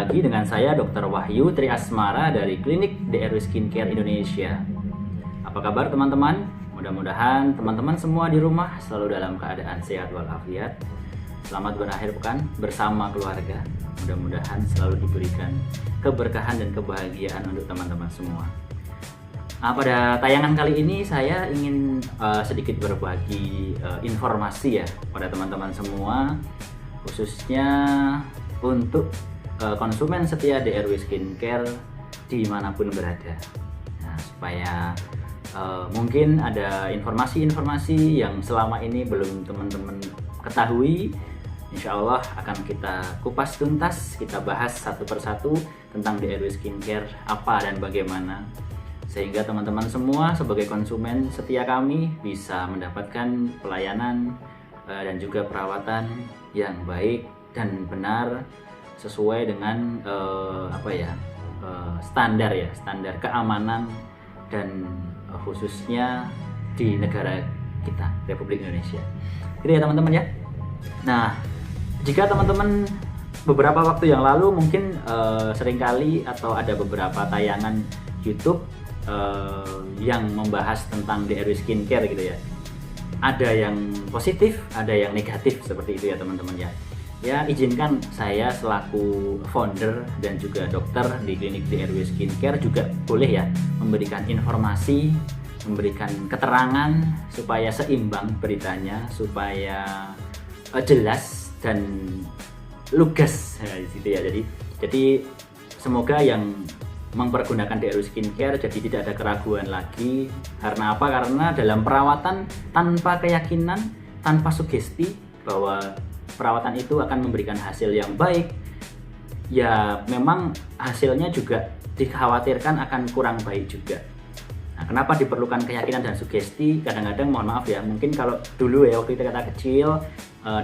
lagi dengan saya Dr. Wahyu Triasmara dari Klinik DRW Skincare Indonesia. Apa kabar teman-teman? Mudah-mudahan teman-teman semua di rumah selalu dalam keadaan sehat walafiat. Selamat berakhir pekan bersama keluarga. Mudah-mudahan selalu diberikan keberkahan dan kebahagiaan untuk teman-teman semua. Pada tayangan kali ini saya ingin sedikit berbagi informasi ya pada teman-teman semua, khususnya untuk konsumen setia DRW Skincare dimanapun berada. Nah, supaya mungkin ada informasi-informasi yang selama ini belum teman-teman ketahui, insya Allah akan kita kupas tuntas, kita bahas satu persatu tentang DRW Skincare apa dan bagaimana, sehingga teman-teman semua sebagai konsumen setia kami bisa mendapatkan pelayanan dan juga perawatan yang baik dan benar sesuai dengan standar keamanan dan khususnya di negara kita, Republik Indonesia. Gitu ya teman-teman ya. Nah, jika teman-teman beberapa waktu yang lalu mungkin seringkali atau ada beberapa tayangan YouTube yang membahas tentang DRW Skincare gitu ya. Ada yang positif, ada yang negatif seperti itu ya teman-teman ya. Ya, izinkan saya selaku founder dan juga dokter di klinik DRW Skincare juga boleh ya memberikan informasi, memberikan keterangan supaya seimbang beritanya, supaya jelas dan lugas gitu ya. Jadi semoga yang mempergunakan DRW Skincare jadi tidak ada keraguan lagi. Karena apa? Karena dalam perawatan tanpa keyakinan, tanpa sugesti bahwa perawatan itu akan memberikan hasil yang baik, ya memang hasilnya juga dikhawatirkan akan kurang baik juga. Nah, kenapa diperlukan keyakinan dan sugesti? Kadang-kadang mohon maaf ya, mungkin kalau dulu ya waktu kita kecil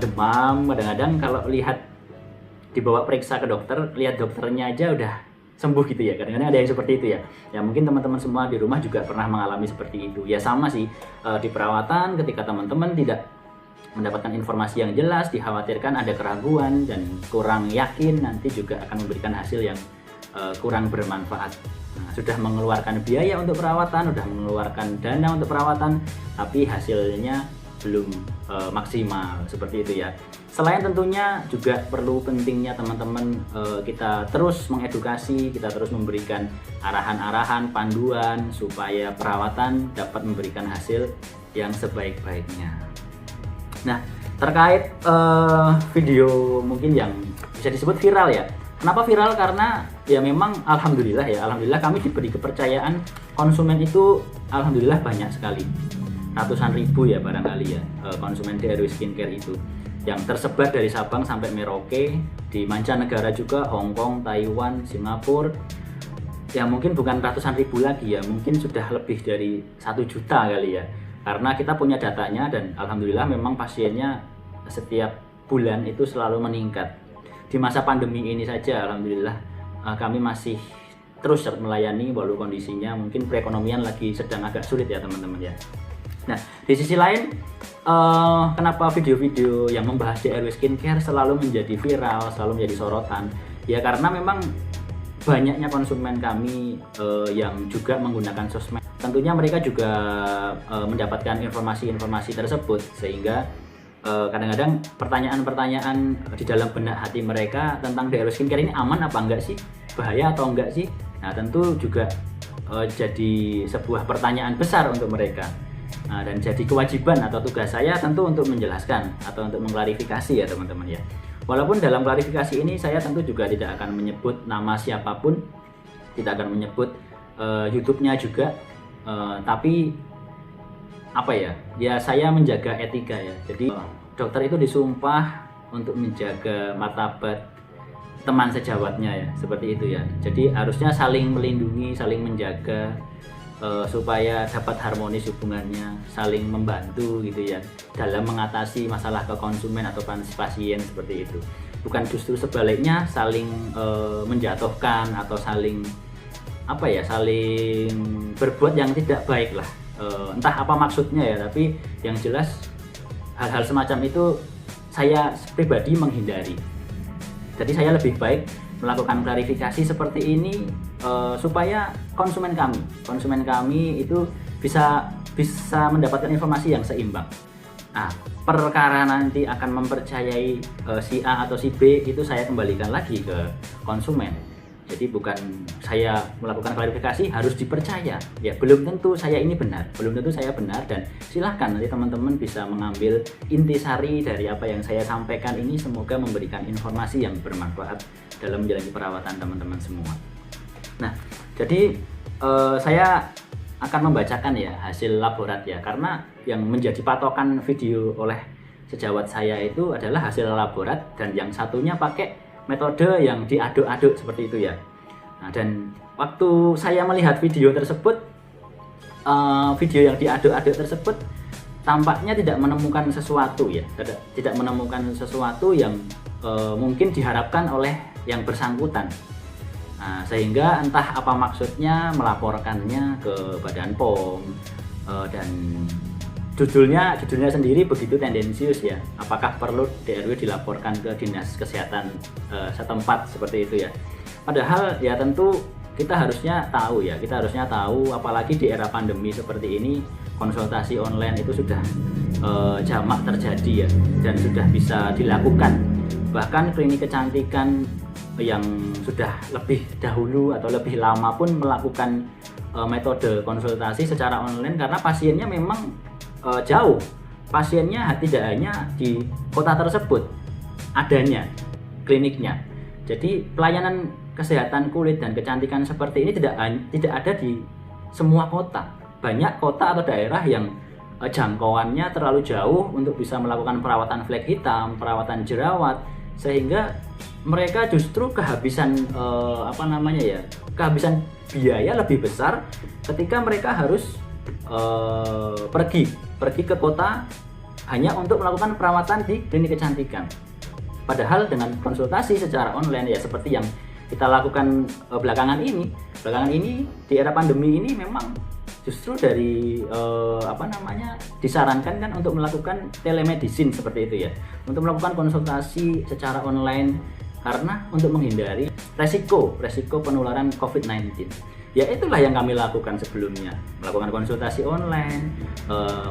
demam, kadang-kadang kalau lihat dibawa periksa ke dokter, lihat dokternya aja udah sembuh gitu ya. Kadang-kadang ada yang seperti itu ya. Ya mungkin teman-teman semua di rumah juga pernah mengalami seperti itu. Ya sama sih di perawatan, ketika teman-teman tidak mendapatkan informasi yang jelas, dikhawatirkan ada keraguan dan kurang yakin, nanti juga akan memberikan hasil yang kurang bermanfaat. Nah, sudah mengeluarkan biaya untuk perawatan, sudah mengeluarkan dana untuk perawatan, tapi hasilnya belum maksimal seperti itu ya. Selain tentunya juga perlu pentingnya teman-teman kita terus mengedukasi, kita terus memberikan arahan-arahan, panduan supaya perawatan dapat memberikan hasil yang sebaik-baiknya. Nah, terkait video mungkin yang bisa disebut viral ya. Kenapa viral? Karena ya memang alhamdulillah kami diberi kepercayaan konsumen itu alhamdulillah banyak sekali. Ratusan ribu ya barangkali ya konsumen DRW Skincare itu yang tersebar dari Sabang sampai Merauke, di mancanegara juga, Hong Kong, Taiwan, Singapura. Ya mungkin bukan ratusan ribu lagi ya, mungkin sudah lebih dari 1 juta kali ya. Karena kita punya datanya dan alhamdulillah memang pasiennya setiap bulan itu selalu meningkat. Di masa pandemi ini saja alhamdulillah kami masih terus melayani walau kondisinya mungkin perekonomian lagi sedang agak sulit ya teman-teman ya. Nah, di sisi lain kenapa video-video yang membahas DRW Skincare selalu menjadi viral, selalu menjadi sorotan? Ya karena memang banyaknya konsumen kami yang juga menggunakan sosmed. Tentunya mereka juga mendapatkan informasi-informasi tersebut, sehingga kadang-kadang pertanyaan-pertanyaan di dalam benak hati mereka tentang DRW Skincare ini aman apa enggak sih? Bahaya atau enggak sih? Nah, tentu juga jadi sebuah pertanyaan besar untuk mereka. Nah, dan jadi kewajiban atau tugas saya tentu untuk menjelaskan atau untuk mengklarifikasi ya teman-teman ya. Walaupun dalam klarifikasi ini saya tentu juga tidak akan menyebut nama siapapun, tidak akan menyebut YouTube-nya juga, tapi apa ya? Ya saya menjaga etika ya. Jadi dokter itu disumpah untuk menjaga martabat teman sejawatnya ya, seperti itu ya. Jadi harusnya saling melindungi, saling menjaga supaya dapat harmonis hubungannya, saling membantu gitu ya dalam mengatasi masalah ke konsumen atau pasien seperti itu. Bukan justru sebaliknya saling menjatuhkan atau saling saling berbuat yang tidak baik lah. Entah apa maksudnya ya, tapi yang jelas hal-hal semacam itu saya pribadi menghindari. Jadi saya lebih baik melakukan klarifikasi seperti ini supaya konsumen kami itu bisa mendapatkan informasi yang seimbang. Nah, perkara nanti akan mempercayai si A atau si B itu saya kembalikan lagi ke konsumen. Jadi bukan saya melakukan klarifikasi harus dipercaya. Ya, belum tentu saya ini benar, belum tentu saya benar, dan silahkan nanti teman-teman bisa mengambil intisari dari apa yang saya sampaikan ini, semoga memberikan informasi yang bermanfaat dalam menjalani perawatan teman-teman semua. Nah, jadi saya akan membacakan ya hasil laborat ya, karena yang menjadi patokan video oleh sejawat saya itu adalah hasil laborat, dan yang satunya pakai metode yang diaduk-aduk seperti itu ya. Nah, dan waktu saya melihat video tersebut, video yang diaduk-aduk tersebut tampaknya tidak menemukan sesuatu ya, tidak menemukan sesuatu yang mungkin diharapkan oleh yang bersangkutan. Nah, sehingga entah apa maksudnya melaporkannya ke Badan POM, dan judulnya sendiri begitu tendensius ya. Apakah perlu DRW dilaporkan ke dinas kesehatan setempat seperti itu ya. Padahal ya tentu kita harusnya tahu apalagi di era pandemi seperti ini, konsultasi online itu sudah jamak terjadi ya, dan sudah bisa dilakukan. Bahkan klinik kecantikan yang sudah lebih dahulu atau lebih lama pun melakukan metode konsultasi secara online, karena pasiennya memang jauh, pasiennya tidak hanya di kota tersebut adanya kliniknya. Jadi pelayanan kesehatan kulit dan kecantikan seperti ini tidak ada di semua kota. Banyak kota atau daerah yang jangkauannya terlalu jauh untuk bisa melakukan perawatan flek hitam, perawatan jerawat, sehingga mereka justru kehabisan kehabisan biaya lebih besar ketika mereka harus pergi ke kota hanya untuk melakukan perawatan di klinik kecantikan. Padahal dengan konsultasi secara online ya seperti yang kita lakukan belakangan ini di era pandemi ini, memang justru dari disarankan kan untuk melakukan telemedicine seperti itu ya, untuk melakukan konsultasi secara online, karena untuk menghindari resiko penularan COVID-19. Ya itulah yang kami lakukan sebelumnya, melakukan konsultasi online,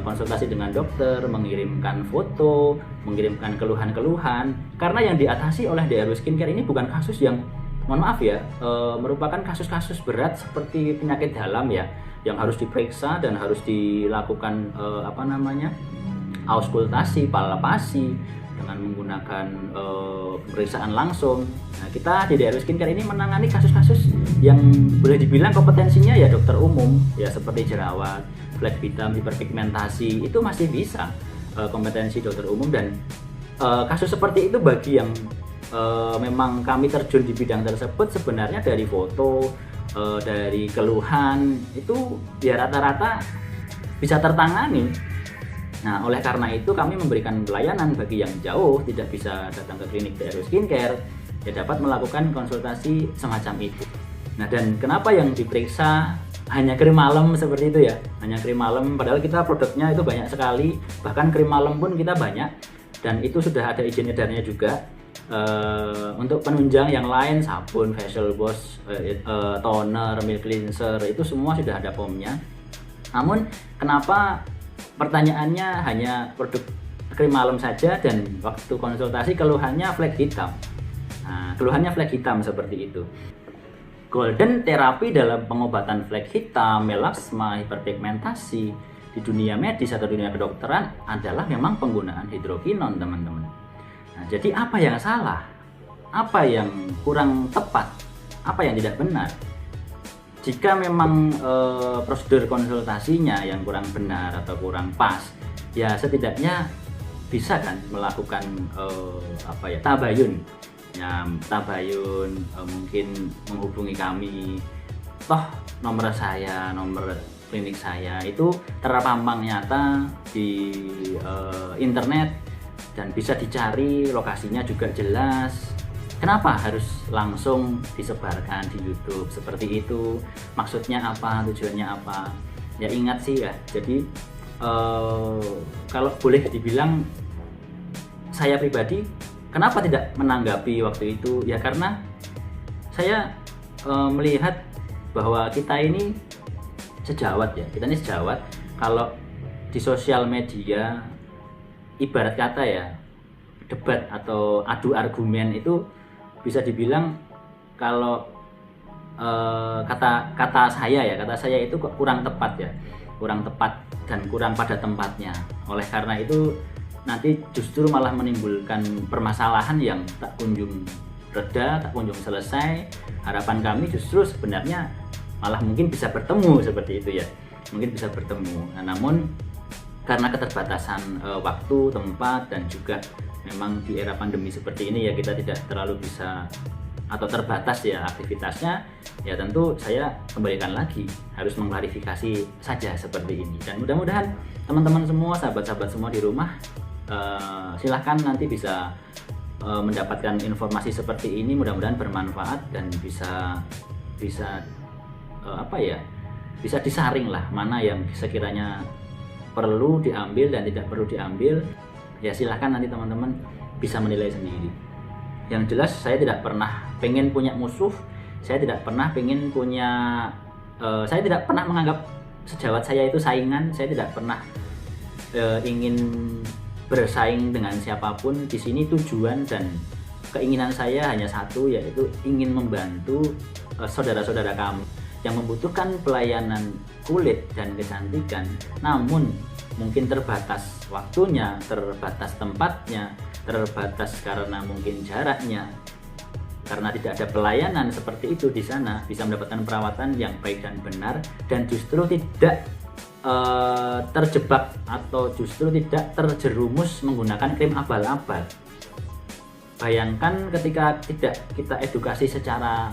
konsultasi dengan dokter, mengirimkan foto, mengirimkan keluhan-keluhan, karena yang diatasi oleh DRW Skincare ini bukan kasus yang, mohon maaf ya, merupakan kasus-kasus berat seperti penyakit dalam ya, yang harus diperiksa dan harus dilakukan auskultasi, palpasi dengan menggunakan pemeriksaan langsung. Nah, kita di DRW Skincare ini menangani kasus-kasus yang boleh dibilang kompetensinya ya dokter umum ya, seperti jerawat, flek hitam, hiperpigmentasi, itu masih bisa kompetensi dokter umum. Dan kasus seperti itu bagi yang memang kami terjun di bidang tersebut, sebenarnya dari foto, dari keluhan itu ya rata-rata bisa tertangani. Nah, oleh karena itu kami memberikan pelayanan bagi yang jauh tidak bisa datang ke klinik DRW Skincare, ya dapat melakukan konsultasi semacam itu. Nah, dan kenapa yang diperiksa hanya krim malam seperti itu ya, hanya krim malam, padahal kita produknya itu banyak sekali, bahkan krim malam pun kita banyak, dan itu sudah ada izin edarnya juga. Untuk penunjang yang lain, sabun, facial wash, toner, milk cleanser, itu semua sudah ada POM-nya. Namun kenapa pertanyaannya hanya produk krim malam saja, dan waktu konsultasi keluhannya flek hitam? Nah, keluhannya flek hitam seperti itu. Golden terapi dalam pengobatan flek hitam, melasma, hiperpigmentasi di dunia medis atau dunia kedokteran adalah memang penggunaan hidrokinon, teman-teman. Nah, jadi apa yang salah? Apa yang kurang tepat? Apa yang tidak benar? Jika memang prosedur konsultasinya yang kurang benar atau kurang pas, ya setidaknya bisa kan melakukan tabayun. Ya, tabayun, mungkin menghubungi kami. Toh nomor saya, nomor klinik saya itu terpampang nyata di internet dan bisa dicari, lokasinya juga jelas. Kenapa harus langsung disebarkan di YouTube seperti itu? Maksudnya apa? Tujuannya apa? Ya ingat sih ya. Jadi kalau boleh dibilang, saya pribadi kenapa tidak menanggapi waktu itu? Ya karena saya melihat bahwa kita ini sejawat ya, kita ini sejawat. Kalau di sosial media ibarat kata ya, debat atau adu argumen itu bisa dibilang kalau kata saya itu kok kurang tepat ya, kurang tepat dan kurang pada tempatnya. Oleh karena itu nanti justru malah menimbulkan permasalahan yang tak kunjung reda, tak kunjung selesai. Harapan kami justru sebenarnya malah mungkin bisa bertemu seperti itu ya, mungkin bisa bertemu. Nah, namun karena keterbatasan waktu, tempat, dan juga memang di era pandemi seperti ini ya, kita tidak terlalu bisa atau terbatas ya aktivitasnya, ya tentu saya kembalikan lagi harus mengklarifikasi saja seperti ini. Dan mudah-mudahan teman-teman semua, sahabat-sahabat semua di rumah, silahkan nanti bisa mendapatkan informasi seperti ini, mudah-mudahan bermanfaat dan bisa bisa disaring lah mana yang sekiranya perlu diambil dan tidak perlu diambil. Ya silahkan nanti teman-teman bisa menilai sendiri. Yang jelas saya tidak pernah pengen punya musuh, saya tidak pernah pengen punya saya tidak pernah menganggap sejawat saya itu saingan, saya tidak pernah ingin bersaing dengan siapapun. Di sini tujuan dan keinginan saya hanya satu, yaitu ingin membantu saudara-saudara kami yang membutuhkan pelayanan kulit dan kecantikan, namun mungkin terbatas waktunya, terbatas tempatnya, terbatas karena mungkin jaraknya, karena tidak ada pelayanan seperti itu di sana, bisa mendapatkan perawatan yang baik dan benar, dan justru tidak terjebak atau justru tidak terjerumus menggunakan krim abal-abal. Bayangkan ketika tidak kita edukasi secara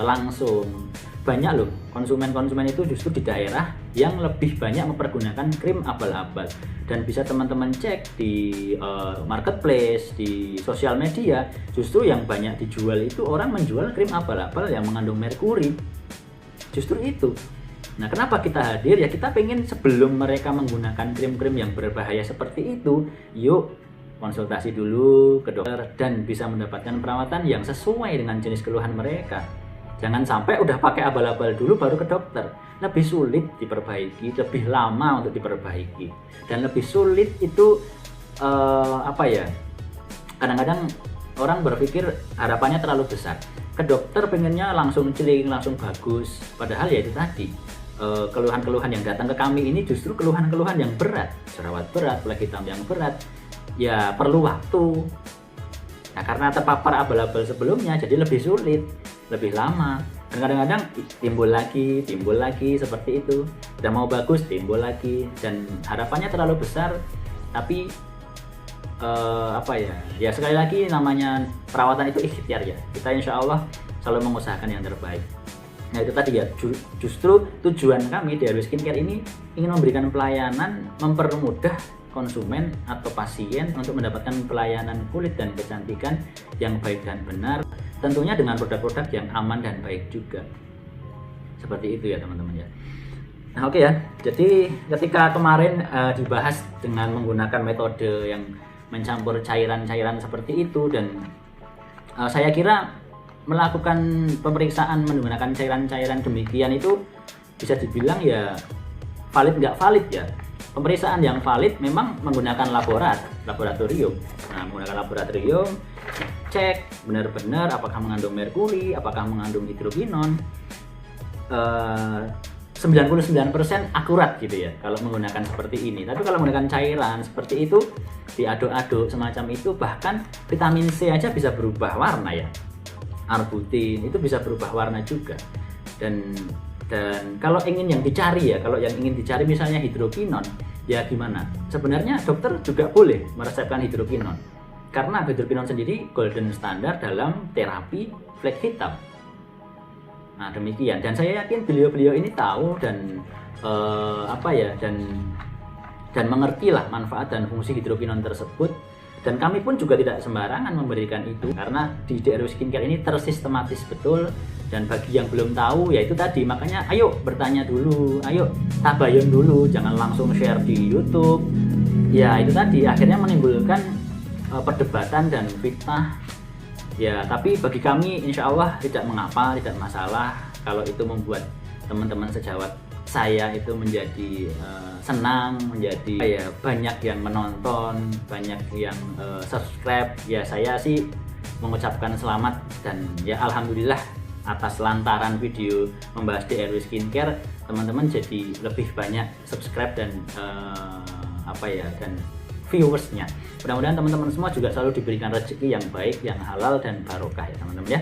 langsung, banyak loh konsumen-konsumen itu justru di daerah yang lebih banyak mempergunakan krim abal-abal. Dan bisa teman-teman cek di marketplace, di sosial media, justru yang banyak dijual itu orang menjual krim abal-abal yang mengandung merkuri. Justru itu. Nah, kenapa kita hadir? Ya kita pengen sebelum mereka menggunakan krim-krim yang berbahaya seperti itu, yuk konsultasi dulu ke dokter dan bisa mendapatkan perawatan yang sesuai dengan jenis keluhan mereka. Jangan sampai udah pakai abal-abal dulu baru ke dokter. Lebih sulit diperbaiki, lebih lama untuk diperbaiki, dan lebih sulit itu kadang-kadang orang berpikir harapannya terlalu besar. Ke dokter pengennya langsung celing, langsung bagus. Padahal ya itu tadi, keluhan-keluhan yang datang ke kami ini justru keluhan-keluhan yang berat, jerawat berat, kulit hitam yang berat. Ya perlu waktu. Nah, karena terpapar abal-abal sebelumnya jadi lebih sulit, lebih lama. Dan kadang-kadang timbul lagi seperti itu. Udah mau bagus timbul lagi, dan harapannya terlalu besar. Tapi ya sekali lagi namanya perawatan itu ikhtiar ya. Kita insya Allah selalu mengusahakan yang terbaik. Nah itu tadi ya, justru tujuan kami di RW Skincare ini ingin memberikan pelayanan, mempermudah konsumen atau pasien untuk mendapatkan pelayanan kulit dan kecantikan yang baik dan benar, tentunya dengan produk-produk yang aman dan baik juga. Seperti itu ya teman-teman ya. Nah oke ya, jadi ketika kemarin dibahas dengan menggunakan metode yang mencampur cairan-cairan seperti itu, dan saya kira melakukan pemeriksaan menggunakan cairan-cairan demikian itu bisa dibilang ya valid nggak valid ya. Pemeriksaan yang valid memang menggunakan laboratorium. Nah, menggunakan laboratorium, cek benar-benar apakah mengandung merkuri, apakah mengandung hidrokinon. 99% akurat gitu ya kalau menggunakan seperti ini. Tapi kalau menggunakan cairan seperti itu, diaduk-aduk semacam itu, bahkan vitamin C aja bisa berubah warna ya. Arbutin itu bisa berubah warna juga. Dan kalau ingin yang dicari misalnya hidrokinon, ya gimana? Sebenarnya dokter juga boleh meresepkan hidrokinon, karena hidrokinon sendiri golden standard dalam terapi flek hitam. Nah demikian, dan saya yakin beliau-beliau ini tahu dan dan mengerti lah manfaat dan fungsi hidrokinon tersebut. Dan kami pun juga tidak sembarangan memberikan itu, karena di RW Skincare ini tersistematis betul. Dan bagi yang belum tahu, ya itu tadi, makanya ayo bertanya dulu, ayo tabayun dulu, jangan langsung share di YouTube. Ya itu tadi, akhirnya menimbulkan perdebatan dan fitnah Ya, tapi bagi kami insya Allah tidak mengapa, tidak masalah kalau itu membuat teman-teman sejawat saya itu menjadi senang, menjadi ya banyak yang menonton, banyak yang subscribe. Ya saya sih mengucapkan selamat dan ya alhamdulillah atas lantaran video membahas DRW Skincare teman-teman jadi lebih banyak subscribe dan dan viewersnya. Mudah-mudahan teman-teman semua juga selalu diberikan rezeki yang baik, yang halal dan barokah ya teman-teman ya.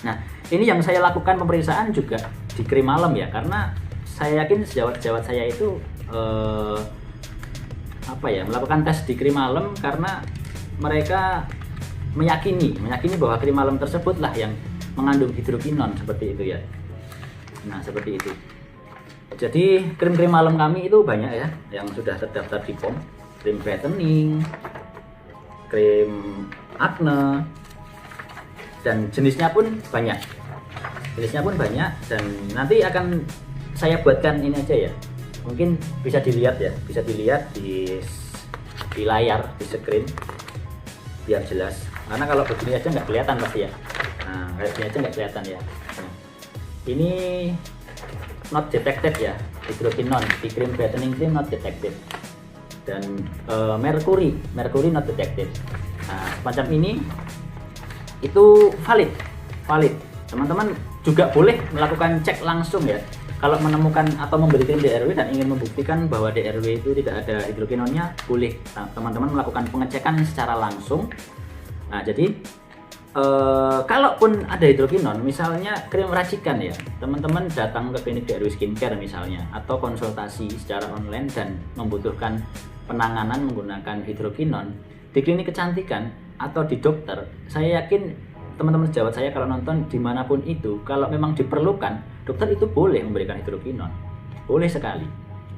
Nah, ini yang saya lakukan pemeriksaan juga di krim malam ya, karena saya yakin sejawat-sejawat saya itu melakukan tes di krim malam karena mereka meyakini bahwa krim malam tersebutlah yang mengandung hidrokinon seperti itu ya. Nah, seperti itu. Jadi krim-krim malam kami itu banyak ya yang sudah terdaftar di POM. Krim brightening, krim acne, dan jenisnya pun banyak. Dan nanti akan saya buatkan ini aja ya. Mungkin bisa dilihat di layar, di screen biar jelas. Karena kalau begini aja nggak kelihatan pasti ya. Nah, kayak gini aja nggak kelihatan ya. Nah, ini not detected ya, hidrokinon di krim brightening cream not detected. Dan mercury not detected. Nah, semacam ini itu valid. Teman-teman juga boleh melakukan cek langsung ya. Kalau menemukan atau membeli krim DRW dan ingin membuktikan bahwa DRW itu tidak ada hidrokinonnya, boleh teman-teman melakukan pengecekan secara langsung. Nah, jadi kalaupun ada hidrokinon, misalnya krim racikan ya, teman-teman datang ke klinik DRW Skincare misalnya, atau konsultasi secara online dan membutuhkan penanganan menggunakan hidrokinon di klinik kecantikan atau di dokter, saya yakin teman-teman sejawat saya kalau nonton dimanapun itu, kalau memang diperlukan, dokter itu boleh memberikan hidrokinon, boleh sekali.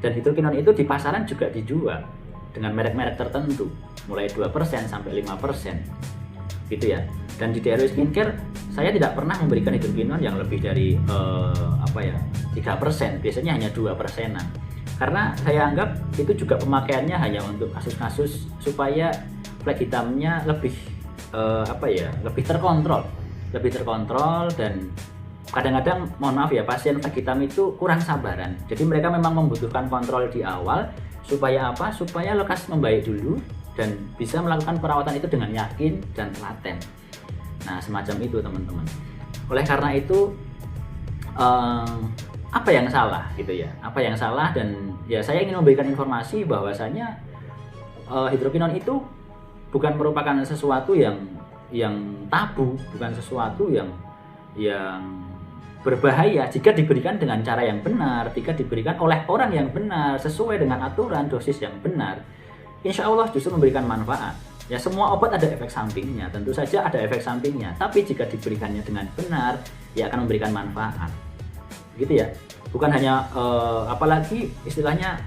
Dan hidrokinon itu di pasaran juga dijual dengan merek-merek tertentu, mulai 2% sampai 5%. Gitu ya. Dan di DRW Skincare saya tidak pernah memberikan hidrokinon yang lebih dari 3%, biasanya hanya 2%-an. Karena saya anggap itu juga pemakaiannya hanya untuk kasus-kasus supaya flek hitamnya lebih lebih terkontrol dan kadang-kadang mohon maaf ya, pasien flek hitam itu kurang sabaran. Jadi mereka memang membutuhkan kontrol di awal supaya supaya lekas membaik dulu dan bisa melakukan perawatan itu dengan yakin dan telaten. Nah, semacam itu teman-teman. Oleh karena itu apa yang salah gitu ya? Apa yang salah, dan ya saya ingin memberikan informasi bahwasanya hidrokinon itu bukan merupakan sesuatu yang tabu, bukan sesuatu yang berbahaya jika diberikan dengan cara yang benar, jika diberikan oleh orang yang benar sesuai dengan aturan dosis yang benar. Insya Allah justru memberikan manfaat. Ya, semua obat ada efek sampingnya, tentu saja ada efek sampingnya. Tapi jika diberikannya dengan benar, ya akan memberikan manfaat. Gitu ya. Bukan hanya apalagi istilahnya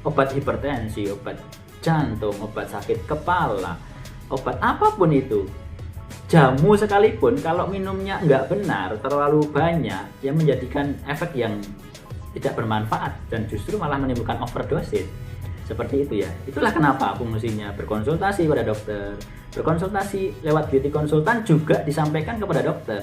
obat hipertensi, obat jantung, obat sakit kepala, obat apapun itu. Jamu sekalipun kalau minumnya nggak benar, terlalu banyak, ya menjadikan efek yang tidak bermanfaat dan justru malah menimbulkan overdosis. Seperti itu ya. Itulah kenapa fungsinya berkonsultasi pada dokter. Berkonsultasi lewat beauty konsultan juga disampaikan kepada dokter.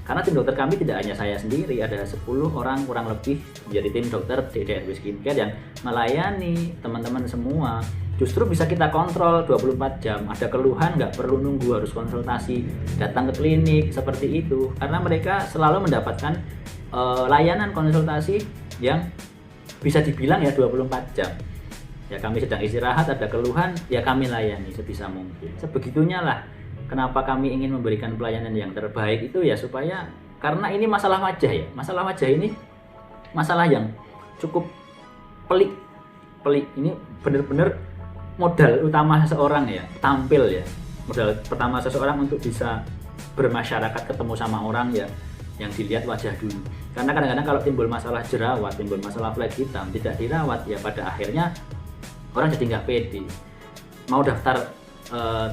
Karena tim dokter kami tidak hanya saya sendiri, ada 10 orang kurang lebih menjadi tim dokter di DRW Skincare yang melayani teman-teman semua. Justru bisa kita kontrol 24 jam. Ada keluhan nggak perlu nunggu harus konsultasi, datang ke klinik seperti itu. Karena mereka selalu mendapatkan layanan konsultasi yang bisa dibilang ya 24 jam. Ya, kami sedang istirahat, ada keluhan, ya kami layani sebisa mungkin. Sebegitunya lah kenapa kami ingin memberikan pelayanan yang terbaik itu ya, supaya karena ini masalah wajah ya. Masalah wajah ini masalah yang cukup pelik. Ini benar-benar modal utama seseorang ya, tampil ya. Modal pertama seseorang untuk bisa bermasyarakat, ketemu sama orang ya, yang dilihat wajah dulu. Karena kadang-kadang kalau timbul masalah jerawat, timbul masalah flek hitam, tidak dirawat ya pada akhirnya orang jadi nggak pede. Mau daftar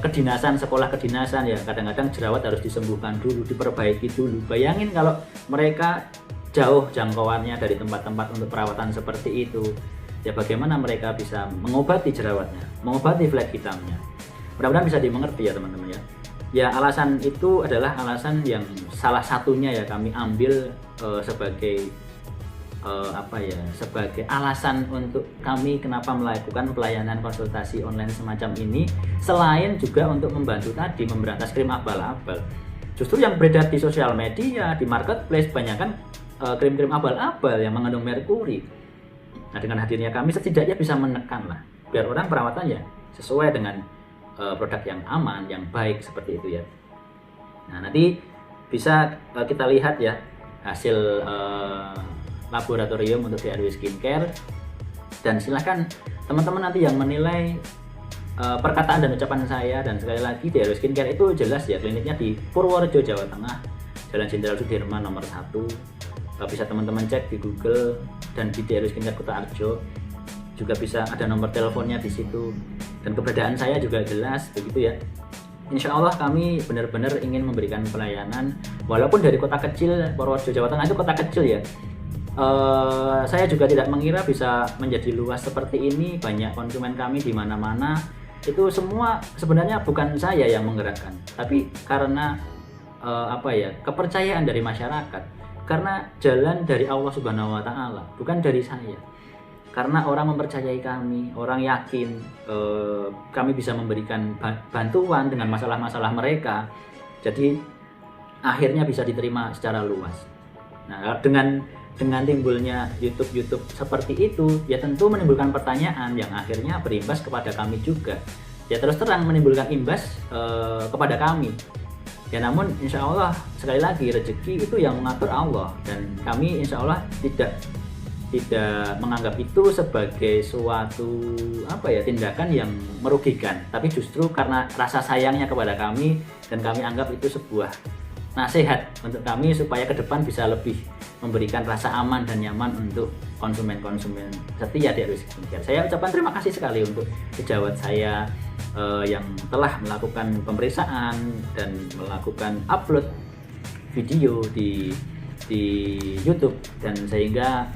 kedinasan, sekolah kedinasan ya, kadang-kadang jerawat harus disembuhkan dulu, diperbaiki dulu. Bayangin kalau mereka jauh jangkauannya dari tempat-tempat untuk perawatan seperti itu, ya bagaimana mereka bisa mengobati jerawatnya, mengobati flek hitamnya. Mudah-mudahan bisa dimengerti ya teman-teman ya. Ya, alasan itu adalah alasan yang salah satunya ya kami ambil sebagai sebagai alasan untuk kami kenapa melakukan pelayanan konsultasi online semacam ini, selain juga untuk membantu tadi memberantas krim abal-abal. Justru yang beredar di sosial media, di marketplace, banyak kan krim-krim abal-abal yang mengandung merkuri. Nah, dengan hadirnya kami setidaknya bisa menekan lah, biar orang perawatannya sesuai dengan produk yang aman, yang baik seperti itu ya. Nah, nanti bisa kita lihat ya hasil laboratorium untuk DRW Skincare, dan silahkan teman-teman nanti yang menilai perkataan dan ucapan saya. Dan sekali lagi, DRW Skincare itu jelas ya kliniknya di Purworejo, Jawa Tengah, Jalan Jenderal Sudirman nomor 1. Bisa teman-teman cek di Google, dan di DRW Skincare Kutoarjo juga bisa ada nomor teleponnya di situ, dan keberadaan saya juga jelas begitu ya. Insya Allah kami benar-benar ingin memberikan pelayanan, walaupun dari kota kecil. Purworejo, Jawa Tengah itu kota kecil ya. Saya juga tidak mengira bisa menjadi luas seperti ini. Banyak konsumen kami di mana-mana. Itu semua sebenarnya bukan saya yang menggerakkan, tapi karena kepercayaan dari masyarakat, karena jalan dari Allah Subhanahu wa Ta'ala, bukan dari saya. Karena orang mempercayai kami, orang yakin kami bisa memberikan bantuan dengan masalah-masalah mereka, jadi akhirnya bisa diterima secara luas. Nah, dengan timbulnya YouTube seperti itu, ya tentu menimbulkan pertanyaan yang akhirnya berimbas kepada kami juga. Ya terus terang menimbulkan imbas kepada kami. Ya namun insya Allah sekali lagi rezeki itu yang mengatur Allah, dan kami insya Allah tidak menganggap itu sebagai suatu tindakan yang merugikan, tapi justru karena rasa sayangnya kepada kami, dan kami anggap itu sebuah nasihat untuk kami supaya ke depan bisa lebih memberikan rasa aman dan nyaman untuk konsumen-konsumen setia DRW Skincare. Saya ucapkan terima kasih sekali untuk sejawat saya yang telah melakukan pemeriksaan dan melakukan upload video di YouTube, dan sehingga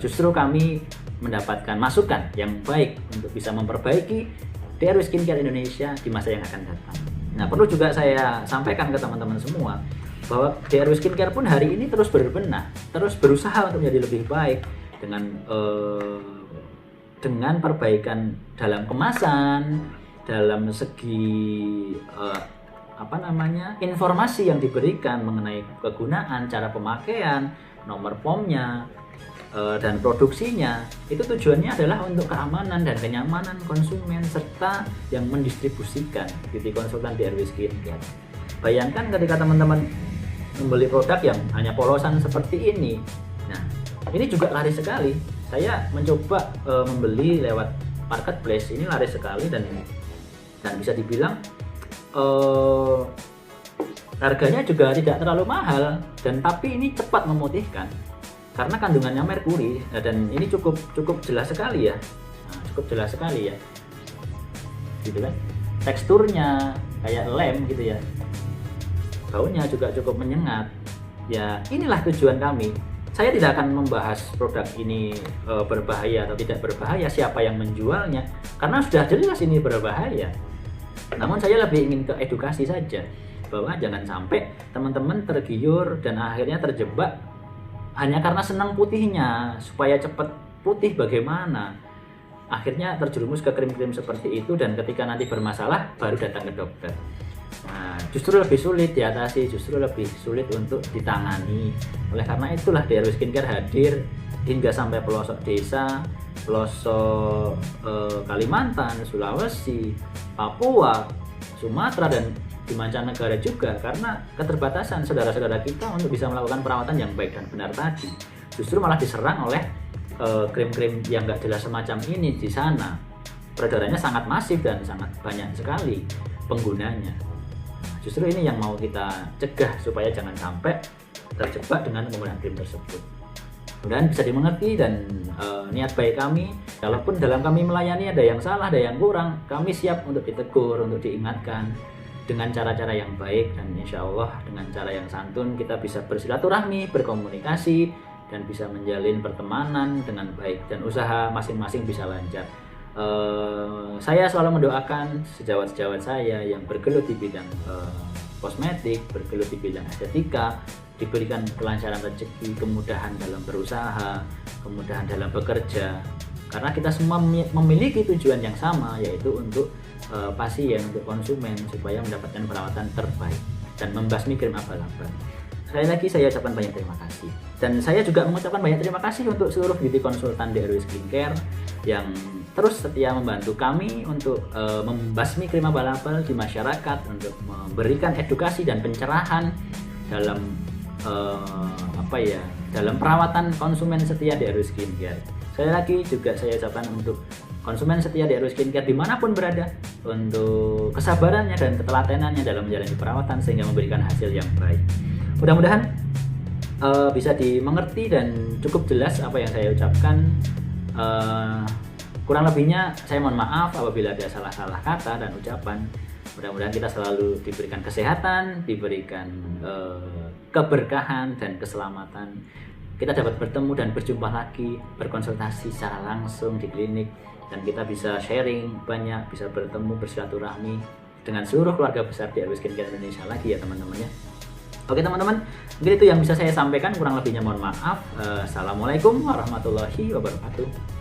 justru kami mendapatkan masukan yang baik untuk bisa memperbaiki DRW Skincare Indonesia di masa yang akan datang. Nah, perlu juga saya sampaikan ke teman-teman semua bahwa DRW Skincare pun hari ini terus berbenah, terus berusaha untuk menjadi lebih baik dengan perbaikan dalam kemasan, dalam segi informasi yang diberikan mengenai kegunaan, cara pemakaian, nomor POM-nya, dan produksinya. Itu tujuannya adalah untuk keamanan dan kenyamanan konsumen serta yang mendistribusikan beauty konsultan DRW Skincare. Bayangkan ketika teman-teman membeli produk yang hanya polosan seperti ini. Nah, ini juga laris sekali. Saya mencoba membeli lewat marketplace, ini laris sekali, dan bisa dibilang harganya juga tidak terlalu mahal, dan tapi ini cepat memutihkan karena kandungannya merkuri, dan ini cukup jelas sekali ya. Nah, cukup jelas sekali ya, gitu kan. Teksturnya kayak lem gitu ya, baunya juga cukup menyengat. Ya inilah tujuan kami. Saya tidak akan membahas produk ini berbahaya atau tidak berbahaya, siapa yang menjualnya, karena sudah jelas ini berbahaya. Namun saya lebih ingin ke edukasi saja, bahwa jangan sampai teman-teman tergiur dan akhirnya terjebak hanya karena senang putihnya, supaya cepat putih bagaimana. Akhirnya terjerumus ke krim-krim seperti itu, dan ketika nanti bermasalah baru datang ke dokter. Nah, justru lebih sulit diatasi, justru lebih sulit untuk ditangani. Oleh karena itulah DRW Skincare hadir hingga sampai pelosok desa, pelosok Kalimantan, Sulawesi, Papua, Sumatera, dan di mancanegara juga, karena keterbatasan saudara-saudara kita untuk bisa melakukan perawatan yang baik dan benar tadi. Justru malah diserang oleh krim-krim yang nggak jelas semacam ini di sana. Peredarannya sangat masif dan sangat banyak sekali penggunanya. Justru ini yang mau kita cegah supaya jangan sampai terjebak dengan penggunaan krim tersebut. Mudah-mudahan bisa dimengerti, dan niat baik kami, kalaupun dalam kami melayani ada yang salah, ada yang kurang, kami siap untuk ditegur, untuk diingatkan dengan cara-cara yang baik, dan insya Allah dengan cara yang santun kita bisa bersilaturahmi, berkomunikasi, dan bisa menjalin pertemanan dengan baik, dan usaha masing-masing bisa lancar. Saya selalu mendoakan sejawat-sejawat saya yang bergelut di bidang kosmetik, bergelut di bidang estetika, diberikan kelancaran rezeki, kemudahan dalam berusaha, kemudahan dalam bekerja. Karena kita semua memiliki tujuan yang sama, yaitu untuk pasien, untuk konsumen, supaya mendapatkan perawatan terbaik dan membasmi krim abal-abal. Sekali lagi saya ucapkan banyak terima kasih. Dan saya juga mengucapkan banyak terima kasih untuk seluruh beauty konsultan DRW Skincare yang terus setia membantu kami untuk membasmi krim abal-abal di masyarakat, untuk memberikan edukasi dan pencerahan dalam dalam perawatan konsumen setia DRW Skincare. Sekali lagi juga saya ucapkan untuk konsumen setia DRW Skincare dimanapun berada, untuk kesabarannya dan ketelatenannya dalam menjalani perawatan sehingga memberikan hasil yang baik. Mudah-mudahan bisa dimengerti dan cukup jelas apa yang saya ucapkan. Kurang lebihnya saya mohon maaf apabila ada salah-salah kata dan ucapan. Mudah-mudahan kita selalu diberikan kesehatan, diberikan keberkahan dan keselamatan. Kita dapat bertemu dan berjumpa lagi, berkonsultasi secara langsung di klinik, dan kita bisa sharing banyak, bisa bertemu, bersilaturahmi dengan seluruh keluarga besar DRW Skincare Indonesia lagi ya teman-teman ya. Oke teman-teman, mungkin itu yang bisa saya sampaikan, kurang lebihnya mohon maaf. Assalamualaikum warahmatullahi wabarakatuh.